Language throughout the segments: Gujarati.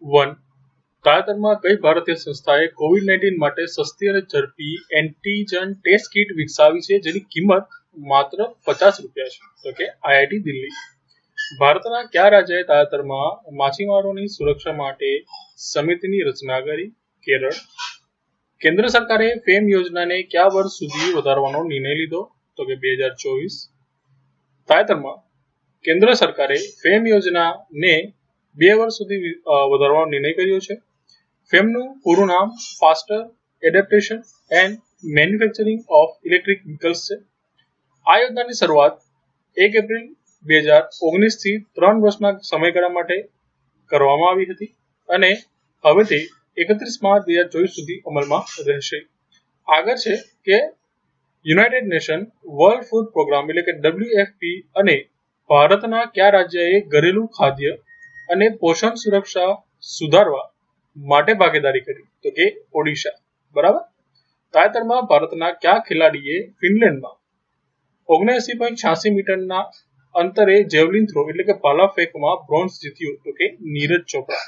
1. તાજેતરમાં કઈ ભારતીય સંસ્થાએ કોવિડ-19 માટે સસ્તી અને ઝડપી એન્ટીજન ટેસ્ટ કીટ વિકસાવી છે જેની કિંમત માત્ર ₹50 છે? તો કે આઈઆઈટી દિલ્હી. ભારતના કયા રાજ્યએ તાજેતરમાં માછીમારોની સુરક્ષા માટે સમિતિની રચના કરી? કેરળ. કેન્દ્ર સરકારે ફેમ યોજનાને કયા વર્ષ સુધી વધારવાનો નિર્ણય લીધો? તો કે 2024. તાજેતરમાં કેન્દ્ર સરકારે ફેમ યોજનાને 2 વર્ષ સુધી વધારવાનો નિર્ણય કર્યો છે. ફેમનું પૂરું નામ faster adaptation and manufacturing of electric vehicles છે. આ યોજનાની શરૂઆત 1 એપ્રિલ 2019 થી 3 વર્ષના સમયગાળા માટે કરવામાં આવી હતી અને હવે તે 31 માર્ચ 2024 સુધી અમલમાં રહેશે. આગળ છે કે United Nation World Food Programme એટલે કે WFP અને ભારતના કયા રાજ્યએ ઘરેલું ખાદ્ય અને પોષણ સુરક્ષા સુધારવા માટે ભાગીદારી કરી? તો કે ઓડિશા. બરાબર. તાજેતરમાં ભારતના કયા ખેલાડીએ ફિનલેન્ડમાં 79.86 મીટરના અંતરે જેવલિન થ્રો એટલે કે ભાલા ફેંકમાં બ્રોન્ઝ જીત્યો? તો કે નીરજ ચોપરા.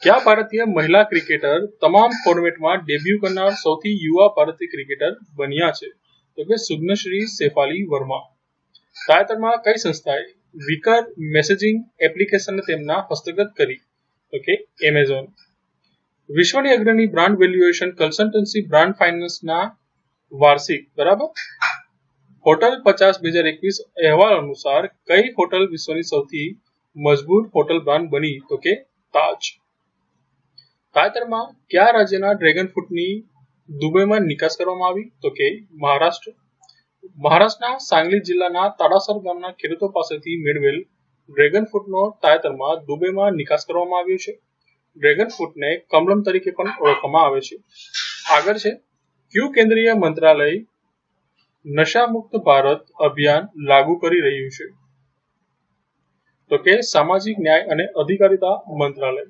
કયા ભારતીય મહિલા ક્રિકેટર તમામ ફોર્મેટમાં ડેબ્યુ કરનાર સૌથી યુવા ભારતીય ક્રિકેટર બન્યા છે? તો કે સુગ્નશ્રી શેફાલી વર્મા. તાજેતરમાં કઈ સંસ્થાએ વિકર મેસેજિંગ એપ્લિકેશનને તેમના હસ્તગત કરી? તો કે એમેઝોન. વિશ્વની અગ્રણી બ્રાન્ડ વેલ્યુએશન કન્સલ્ટન્સી બ્રાન્ડ ફાઇનાન્સના વાર્ષિક બરાબર હોટલ 50-2021 અહેવાલ અનુસાર કઈ હોટલ વિશ્વની સૌથી મજબૂત હોટલ બ્રાન્ડ બની? તો કે તાજ. તાજેતરમાં કયા રાજ્યના ડ્રેગન ફ્રૂટની દુબઈમાં નિકાસ કરવામાં આવી? તો કે મહારાષ્ટ્ર. મહારાષ્ટ્રના સાંગલી જિલ્લાના તાડાસર ગામના ખેડૂતો પાસેથી મેળવેલ ડ્રેગન ફ્રૂટનો તાજેતરમાં દુબઈમાં નિકાસ કરવામાં આવ્યો છે. ડ્રેગન ફ્રૂટને કમલમ તરીકે પણ ઓળખવામાં આવે છે. આગળ છે કયું કેન્દ્રીય મંત્રાલય નશામુક્ત ભારત અભિયાન લાગુ કરી રહ્યું છે? તો કે સામાજિક ન્યાય અને અધિકારિતા મંત્રાલય.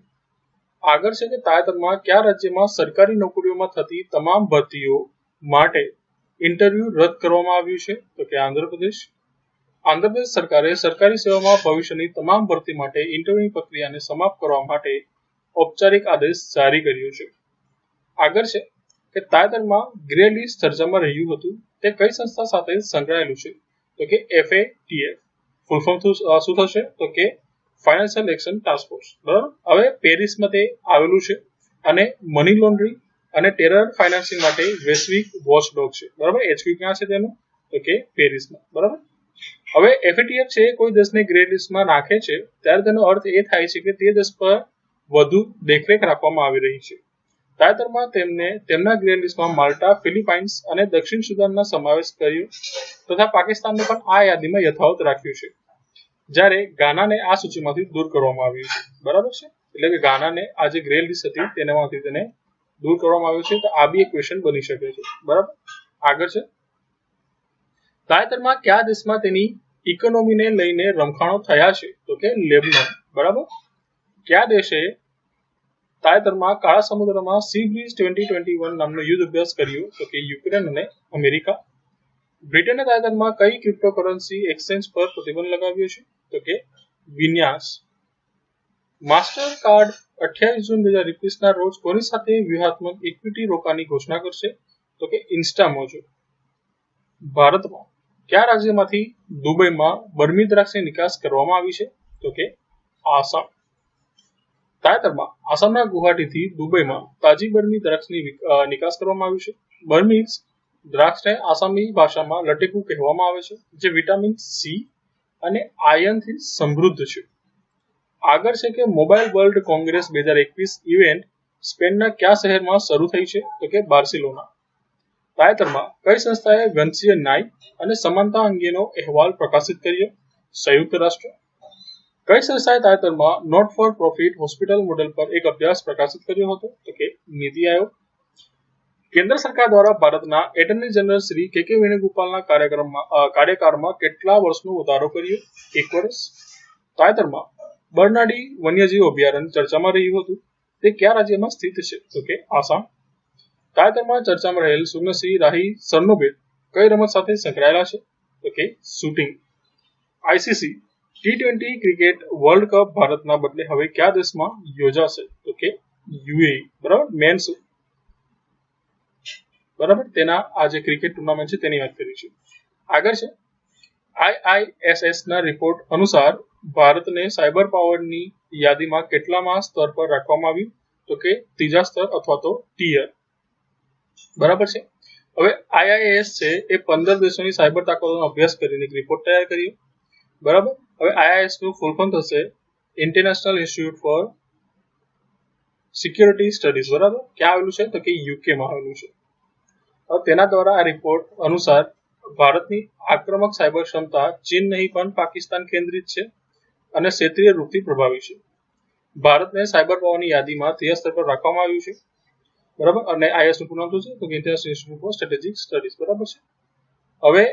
આગળ છે કે તાજેતરમાં કયા રાજ્યમાં સરકારી નોકરીઓમાં થતી તમામ ભરતીઓ માટે ઇન્ટરવ્યુ રદ કરવામાં આવ્યું છે? તો કે આંધ્રપ્રદેશ. આંધ્રપ્રદેશ સરકારે સરકારી સેવામાં ભવિષ્યની તમામ ભરતી માટે ઇન્ટરવ્યુ પ્રક્રિયાને સમાપ્ત કરવા માટે ઔપચારિક આદેશ જારી કર્યો છે. આગળ છે કે તાજેતરમાં ગ્રે લિસ્ટ ચર્ચામાં રહ્યું હતું તે કઈ સંસ્થા સાથે સંકળાયેલું છે? તો કે FATF. ફૂલ ફોર્મ શું થશે? તો કે ફાઇનાન્શિયલ એક્શન ટાસ્ક ફોર્સ. બરાબર. હવે પેરિસમાં તે આવેલું છે અને મની લોન્ડરિંગ અને ટેરર ફાઇનાન્સિંગ માટે વૈશ્વિક વોચડોગ છે. બરાબર. HQ ક્યાં છે તેનું? તો કે પેરિસમાં. બરાબર. હવે FATF છે કોઈ દેશને ગ્રે લિસ્ટમાં નાખે છે ત્યારે તેનો અર્થ એ થાય છે કે તે દેશ પર વધુ દેખરેખ રાખવામાં આવી રહી છે. તાજેતરમાં તેમને તેમના ગ્રે લિસ્ટમાં માલ્ટા, ફિલિપાઇન્સ અને દક્ષિણ સુદાનનો સમાવેશ કર્યો તથા પાકિસ્તાનને પણ આ યાદીમાં યથાવત રાખ્યું છે. જ્યારે ગાનાને આ સૂચિમાંથી દૂર કરવામાં આવ્યું છે. બરાબર છે. એટલે કે ગાનાને આ જે ગ્રે લિસ્ટ હતી તેનામાંથી તેને દૂર કરવામાં આવ્યું છે. તો આ બી એક ક્વેશ્ચન બની શકે છે. બરાબર. આગળ છે તાજેતરમાં કયા દેશમાં તેની ઇકોનોમીને લઈને રમખાણો થયા છે? તો કે લેબનોન. બરાબર. કયા દેશે તાજેતરમાં કાળા સમુદ્રમાં સી બ્રીઝ 2021 નામનો યુદ્ધ અભ્યાસ કર્યો? તો કે યુક્રેન અને અમેરિકા. બ્રિટને તાજેતરમાં કઈ ક્રિપ્ટોકરન્સી એક્સચેન્જ પર પ્રતિબંધ લગાવ્યો છે? તો કે વિન્યાસ. માસ્ટર કાર્ડ 28 જૂન 2021 ના રોજ કોની સાથે વ્યૂહાત્મક ઇક્વિટી રોકાણની ઘોષણા કરશે? તો કે ઇન્સ્ટામોજો. ભારતમાં કયા રાજ્યમાંથી દુબઈમાં બર્મી દ્રાક્ષની નિકાસ કરવામાં આવી છે? તો કે આસામ. તાજેતરમાં આસામના ગુવાહાટીથી દુબઈમાં તાજી બર્મી દ્રાક્ષની નિકાસ કરવામાં આવી છે. બર્મીઝ દ્રાક્ષને આસામી ભાષામાં લટેકુ કહેવામાં આવે છે જે વિટામિન સી અને આયર્નથી સમૃદ્ધ છે. આગળ છે કે મોબાઈલ વર્લ્ડ કોંગ્રેસ 2021 ઇવેન્ટ સ્પેનના કયા શહેરમાં શરૂ થઈ છે? તો કે બાર્સિલોના. તાજેતરમાં કઈ સંસ્થાએ વંશીય ન્યાય અને સમાનતા અંગેનો અહેવાલ પ્રકાશિત કર્યો? સંયુક્ત રાષ્ટ્ર. કઈ સંસ્થાએ તાજેતરમાં not for profit hospital model પર એક અભ્યાસ પ્રકાશિત કર્યો હતો? તો કે નીતિ આયોગ. કેન્દ્ર સરકાર દ્વારા ભારતના એટર્ની જનરલ શ્રી કે વેણુગોપાલના કાર્યકાળમાં કેટલા વર્ષનો વધારો કર્યો? 1 વર્ષ. તાજેતરમાં બરનાડી વન્યજીવ અભયારણ્ય ચર્ચામાં રહ્યું હતું તે કયા રાજ્યમાં સ્થિત છે? તો કે આસામ. તાજેતરમાં ચર્ચામાં રહેલ સુગ્નસિંહ રાહી સરનોબેટ કઈ રમત સાથે સંકળાયેલા છે? તો કે shooting. ICC T20 cricket world cup ભારતના બદલે હવે કયા દેશમાં યોજાશે? તો કે યુએઈ. બરાબર, મેન્સ બરાબર તેના આ જે ક્રિકેટ ટુર્નામેન્ટ છે તેની વાત કરી છે. આગળ છે IISS ના રિપોર્ટ અનુસાર ભારતને સાયબર પાવરની યાદીમાં કેટલામાં સ્તર પર રાખવામાં આવ્યું? તો કે ત્રીજા સ્તર અથવા તો ટીયર. બરાબર છે. હવે IIS છે એ 15 દેશોની સાયબર તાકાતોનો અભ્યાસ કરીને એક રિપોર્ટ તૈયાર કર્યો. બરાબર. હવે IIS નું ફૂલ ફોર્મ થશે International Institute for Security Studies. બરાબર, ક્યાં આવેલું છે? તો કે યુકે માં આવેલું છે. હવે તેના દ્વારા આ રિપોર્ટ અનુસાર ભારતની આક્રમક સાયબર ક્ષમતા ચીન નહીં પણ પાકિસ્તાન કેન્દ્રિત છે અને ક્ષેત્રીય રૂપથી પ્રભાવી છે. ભારતને સાયબર પાવરની યાદીમાં ત્રીજા સ્તર પર રાખવામાં આવ્યું છે. બરાબર, અને IIS નું પૂરું નામ શું છે? તો International Institute for Strategic Studies. બરાબર છે. હવે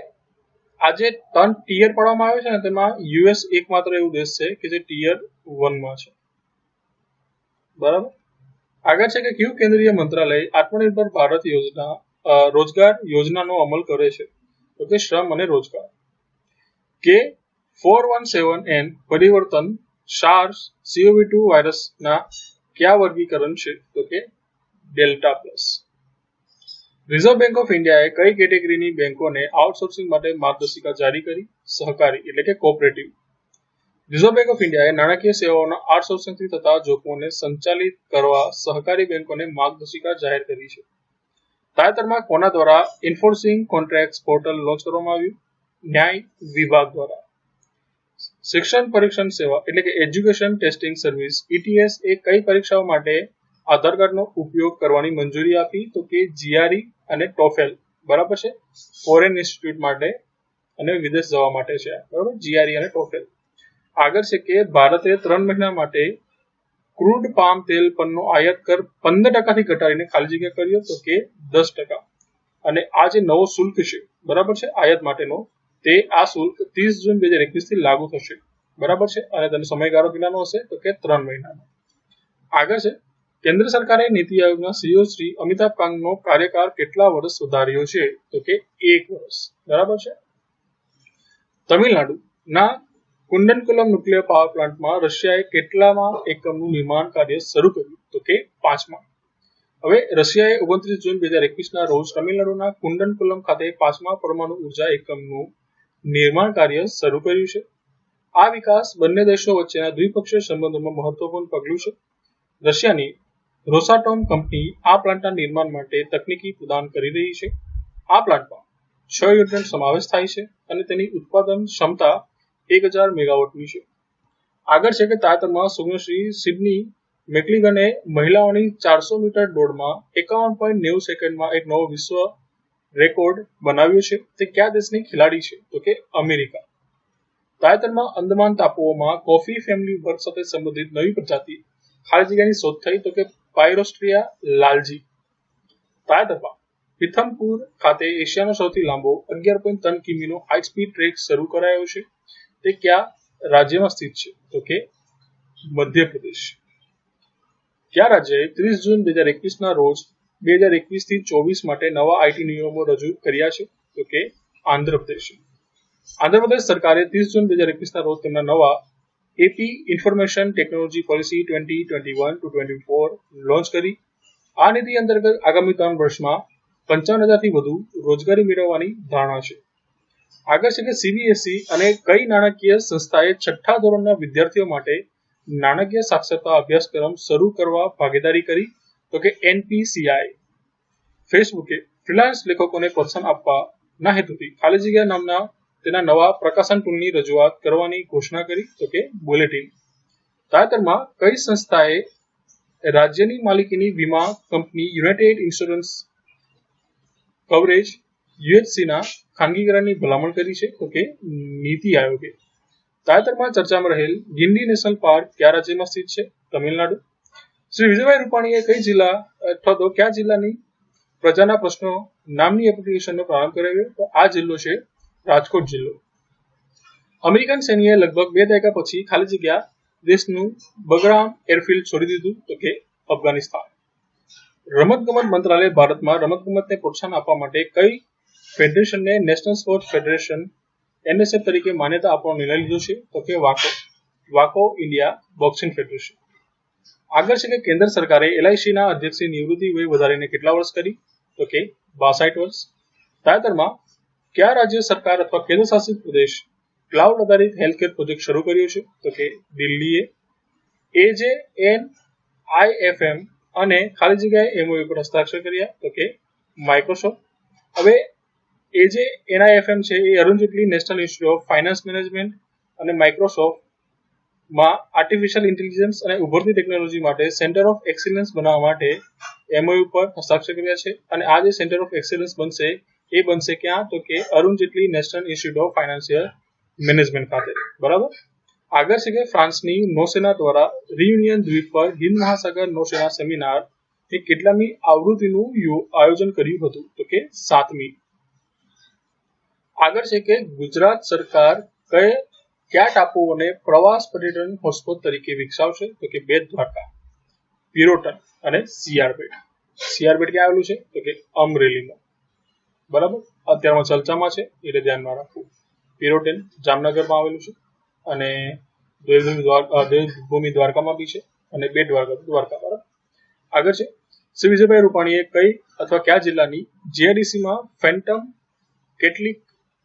આજે 3 ટીયર પાડવામાં આવે છે ને તેમાં યુએસ એકમાત્ર એવું દેશ છે કે જે ટીયર 1 માં છે. બરાબર. આગળ છે કે કયું કેન્દ્રીય મંત્રાલય આત્મનિર્ભર ભારત યોજના રોજગાર યોજનાનો અમલ કરે છે? તો કે શ્રમ અને રોજગાર. કે 417N પરિવર્તન SARS CoV-2 વાયરસના કયા વર્ગીકરણ છે? તો કે delta plus. Reserve bank of ઇન્ડિયાએ કઈ કેટેગરીની બેંકોને આઉટસોર્સિંગ માટે માર્ગદર્શિકા જારી કરી? સહકારી એટલે કે કોઓપરેટિવ. રિઝર્વ બેંક ઓફ ઇન્ડિયાએ નાણાકીય સેવાઓના આઉટસોર્સિંગથી થતા જોખમોને સંચાલિત કરવા સહકારી બેંકોને માર્ગદર્શિકા જાહેર કરી છે. તાજેતરમાં કોના દ્વારા એન્ફોર્સિંગ કોન્ટ્રાક્ટ્સ પોર્ટલ લોન્ચ કરવામાં આવ્યું? ન્યાય વિભાગ દ્વારા. શિક્ષણ પરીક્ષણ સેવા એટલે કે એજ્યુકેશન ટેસ્ટિંગ સર્વિસ ETS એ કઈ પરીક્ષાઓ માટે આધાર કાર્ડનો ઉપયોગ કરવાની મંજૂરી આપી? તો કે GRE અને TOEFL. બરાબર છે, ફોરેન ઇન્સ્ટિટ્યૂટ માટે અને વિદેશ જવા માટે છે. બરાબર, GRE અને TOEFL. આગળ છે કે ભારતે 3 મહિના માટે ક્રૂડ પામ તેલ પરનો આયાત કર 15% થી ઘટાડીને ખાલી જગ્યા કર્યો તો કે 10%. અને આ જે નવો શુલ્ક છે, બરાબર છે, આયાત માટેનો, તે આ શુલ્ક 30 જૂન 2021 થી લાગુ થશે. બરાબર છે, અને તેનો સમયગાળો કેટલાનો હશે? તો કે 3 મહિનાનો. આગળ છે કેન્દ્ર સરકારે નીતિ આયોગના CEO શ્રી અમિતાભ કાંતનો કાર્યકાળ કેટલા વર્ષ વધાર્યો છે? તો કે 1 વર્ષ. બરાબર છે. તમિલનાડુના કુંડનકુલમ ન્યુક્લિયર પાવર પ્લાન્ટમાં રશિયાએ કેટલામાં એકમનું નિર્માણ કાર્ય શરૂ કર્યું? તો કે 5મા. હવે રશિયાએ 29 જૂન 2021 ના રોજ તમિલનાડુના કુંડનકુલમ ખાતે 5મા પરમાણુ ઉર્જા એકમનું નિર્માણ કાર્ય શરૂ કર્યું છે. આ વિકાસ બંને દેશો વચ્ચેના દ્વિપક્ષીય સંબંધોમાં મહત્વપૂર્ણ પગલું છે. રશિયાની રોસાટોમ કંપની આ પ્લાન્ટના નિર્માણ માટે તકનીકી પ્રદાન કરી રહી છે. આ પ્લાન્ટમાં 6 યુનિટનો સમાવેશ થાય છે અને તેની ઉત્પાદન ક્ષમતા 1000 મેગાવોટની છે. આગળ છે કે તાજેતરમાં સુગ્નશ્રી સિડની મેકલિગને મહિલાઓની 400 મીટર દોડમાં 51.90 સેકન્ડમાં એક નવો વિશ્વ રેકોર્ડ બનાવ્યો છે. તે કયા દેશની ખેલાડી છે? તો કે અમેરિકા. તાજેતરમાં અંદમાન ટાપુઓમાં કોફી ફેમિલી વર્ગ સાથે સંબંધિત નવી પ્રજાતિ ખાલી જગ્યાની શોધ થઈ તો કે પાયરોસ્ટ્રિયા લાલજી. તાજેતરમાં પિથમપુર ખાતે એશિયાનો સૌથી લાંબો 11.3 કિમીનો હાઈ સ્પીડ ટ્રેક શરૂ કરાયો છે. તે કયા રાજ્યમાં સ્થિત છે? તો કે મધ્યપ્રદેશ. કયા રાજ્યએ 30 જૂન 2021 ના રોજ 2021 થી 24 માટે નવા IT નિયમો રજૂ કર્યા છે? તો કે આંધ્રપ્રદેશ. આંધ્રપ્રદેશ સરકારે 30 જૂન 2021 ના રોજ તેમના નવા AP information technology policy 2021-24 launch કરી. આ નીતિ અંતર્ગત આગામી 3 વર્ષમાં 55,000 થી વધુ રોજગારી મેળવવાની ધારણા છે. આગળ છે કે CBSE અને કઈ નાણાકીય સંસ્થાએ 6ઠા ધોરણના વિદ્યાર્થીઓ માટે નાણાકીય સાક્ષરતા અભ્યાસક્રમ શરૂ કરવા ભાગીદારી કરી? તો કે NPCI. ફેસબુકે ફ્રીલાન્સ લેખકોને પ્રોત્સાહન આપવાના હેતુથી ખાલી જગ્યા નામના તેના નવા પ્રકાશન ટૂલની રજૂઆત કરવાની ઘોષણા કરી? તો કે બુલેટિન. તાજેતરમાં કઈ સંસ્થાએ રાજ્યની માલિકીની વીમા company United insurance coverage UHC ના ખાનગીકરણની ભલામણ કરી છે? તો કે નીતિ આયોગે. તાજેતરમાં ચર્ચામાં રહેલ ગિંડી નેશનલ પાર્ક કયા રાજ્યમાં સ્થિત છે? તમિલનાડુ. શ્રી વિજયભાઈ રૂપાણીએ કઈ જિલ્લા અથવા તો કયા જિલ્લાની પ્રજાના પ્રશ્નો નામની એપ્લિકેશનનો પ્રારંભ કરાવ્યો? તો આ જિલ્લો છે રાજકોટ જિલ્લો. અમેરિકન સૈન્યએ લગભગ 2 દાયકા પછી ખાલી જગ્યા દેશનું બગરામ એરફિલ્ડ છોડી દીધું? તો કે અફઘાનિસ્તાન. રમતગમત મંત્રાલય ભારતમાં રમતગમતને પ્રોત્સાહન આપવા માટે કઈ ફેડરેશનને નેશનલ સ્પોર્ટ્સ ફેડરેશન NSF તરીકે માન્યતા આપવાનો નિર્ણય લીધો છે? તો કે વાકો ઇન્ડિયા બોક્સિંગ ફેડરેશન. આગળ છે કે કેન્દ્ર સરકારે LIC ના અધ્યક્ષની નિવૃત્તિ વય વધારીને કેટલા વર્ષ કરી? તો કે 62 વર્ષ. તાજેતરમાં કયા રાજ્ય સરકાર અથવા કેન્દ્ર શાસિત પ્રદેશ ક્લાઉડ આધારિત હેલ્થકેર પ્રોજેક્ટ શરૂ કર્યો છે? તો કે દિલ્હીએ. AJNIFM અને ખાલી જગ્યાએ MOU પર હસ્તાક્ષર કર્યા? તો કે માઇક્રોસોફ્ટ. હવે AJNIFM છે એ અરુણ જેટલી national institute of finance management અને માઇક્રોસોફ્ટ માં આર્ટિફિશિયલ ઇન્ટેલિજન્સ અને ઉભરતી ટેકનોલોજી માટે સેન્ટર ઓફ એક્સિલન્સ બનાવવા માટે MOU પર હસ્તાક્ષર કર્યા છે. અને આ જે સેન્ટર ઓફ એક્સિલન્સ બનશે એ બનશે ક્યાં? તો કે અરુણ જેટલી national institute of financial management ખાતે. બરાબર. આગળ છે કે ફ્રાન્સની નૌસેના દ્વારા રિયુનિયન દ્વીપ પર હિન્દ મહાસાગર નૌસેના સેમિનાર એ કેટલામી આવૃત્તિનું આયોજન કર્યું હતું? તો કે 7મી. આગળ છે કે ગુજરાત સરકાર કયા ટાપુઓને પ્રવાસ પર્યટન હોટસ્પોટ તરીકે વિકસાવશે? તો કે બેટ દ્વારકા, પિરોટન અને સિયારબેટ. સિયારબેટ ક્યાં આવેલું છે? તો કે અમરેલીમાં. બરાબર. અત્યારમાં ચર્ચામાં છે એટલે ધ્યાનમાં રાખવું. પિરોટન જામનગરમાં આવેલું છે અને દેવભૂમિ દ્વારકામાં બી છે અને બેટ દ્વારકા. બરાબર. આગળ છે શ્રી વિજયભાઈ રૂપાણીએ કઈ અથવા કયા જિલ્લાની GIDC માં ફેન્ટમ કેટલિક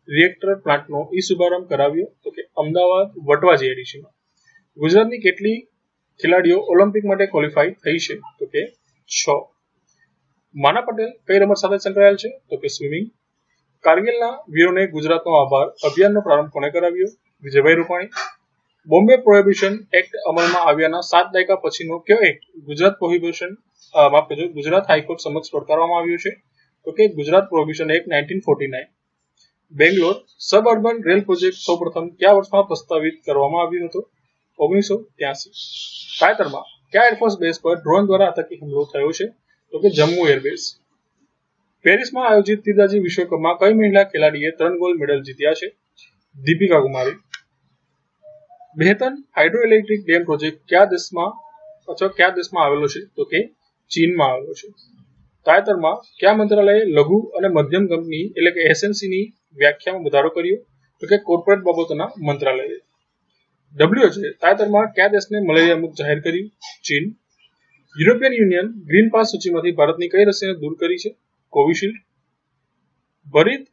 રિએક્ટર પ્લાન્ટનો શુભારંભ કરાવ્યો? તો કે અમદાવાદ વટવા GIDC માં. ગુજરાતની કેટલી ખેલાડીઓ ઓલિમ્પિક માટે ક્વોલિફાઈ થઈ છે? તો કે 6. માના પટેલ કઈ રમત સાથે સંકળાયેલ છે? તો કે સ્વિમિંગ. કારગિલના વીરોને ગુજરાતનો આભાર અભિયાનનો પ્રારંભ કોણે કરાવ્યો? વિજયભાઈ રૂપાણી. બોમ્બે પ્રોહિબિશન એક્ટ અમલમાં આવ્યાના 7 દાયકા પછીનો કયો એક્ટ ગુજરાત હાઈકોર્ટ સમક્ષ પડકારવામાં આવ્યો છે? તો કે Gujarat prohibition act 1949. Bangalore suburban rail project સૌપ્રથમ કયા વર્ષમાં પ્રસ્તાવિત કરવામાં આવ્યો હતો? 1983. તાજેતરમાં કયા એરફોર્સ બેઝ પર ડ્રોન દ્વારા આતંકી હુમલો થયો છે? તો કે જમ્મુ એરબેઝ. પેરિસમાં આયોજિત તીરંદાજી વિશ્વકપમાં કઈ મહિલા ખેલાડીએ 3 ગોલ્ડ મેડલ જીત્યા છે? દીપિકા કુમારી. બેહતન હાઇડ્રોઇલેક્ટ્રિક ડેમ પ્રોજેક્ટ કયા દેશમાં આવેલો છે? તો કે ચીનમાં આવેલો છે. તાજેતરમાં કયા મંત્રાલયે લઘુ અને મધ્યમ કંપની એટલે કે SMC ની વ્યાખ્યામાં વધારો કર્યો? તો કે કોર્પોરેટ બાબતોના મંત્રાલયે. WHO તાજેતરમાં કયા દેશને મલેરિયા મુક્ત જાહેર કર્યું? ચીન. યુરોપિયન યુનિયન ગ્રીન પાસ સૂચિમાંથી ભારતની કઈ રસીને દૂર કરી છે? કોવિશિલ્ડ. ભરિત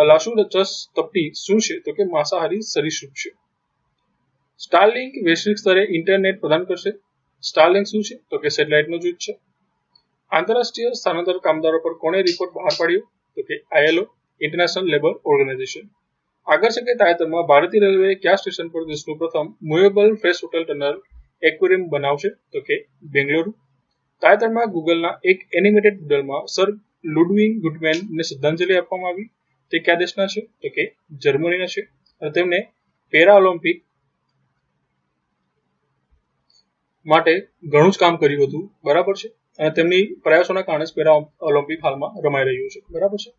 લાસુચસ તપટી શું છે? તો કે માંસાહારી સરીસૃપ છે. સ્ટારલિંક વૈશ્વિક સ્તરે ઇન્ટરનેટ પ્રદાન કરશે. સ્ટારલિંક શું છે? તો કે સેટેલાઇટનો જૂથ છે. આંતરરાષ્ટ્રીય સ્થાનાંતર કામદારો પર કોણે રિપોર્ટ બહાર પાડ્યો? તો કે ILO ઇન્ટરનેશનલ લેબર ઓર્ગેનાઇઝેશન. આગળ છે કે તાજેતરમાં ભારતીય રેલવે કયા સ્ટેશન પર દેશનું પ્રથમ movable fresh hotel tunnel aquarium બનાવશે? તો કે બેંગલુરુ. તાજેતરમાં ગૂગલના એક એનિમેટેડ ડૂડલમાં સર લુડવિગ ગુટમેનને શ્રદ્ધાંજલિ આપવામાં આવી. તે કયા દેશના છે? તો કે જર્મનીના છે અને તેમને પેરા ઓલિમ્પિક માટે ઘણું જ કામ કર્યું હતું. બરાબર છે. અને તેમની પ્રયાસોના કારણે પેરા ઓલિમ્પિક હાલમાં રમાઈ રહ્યું છે. બરાબર છે.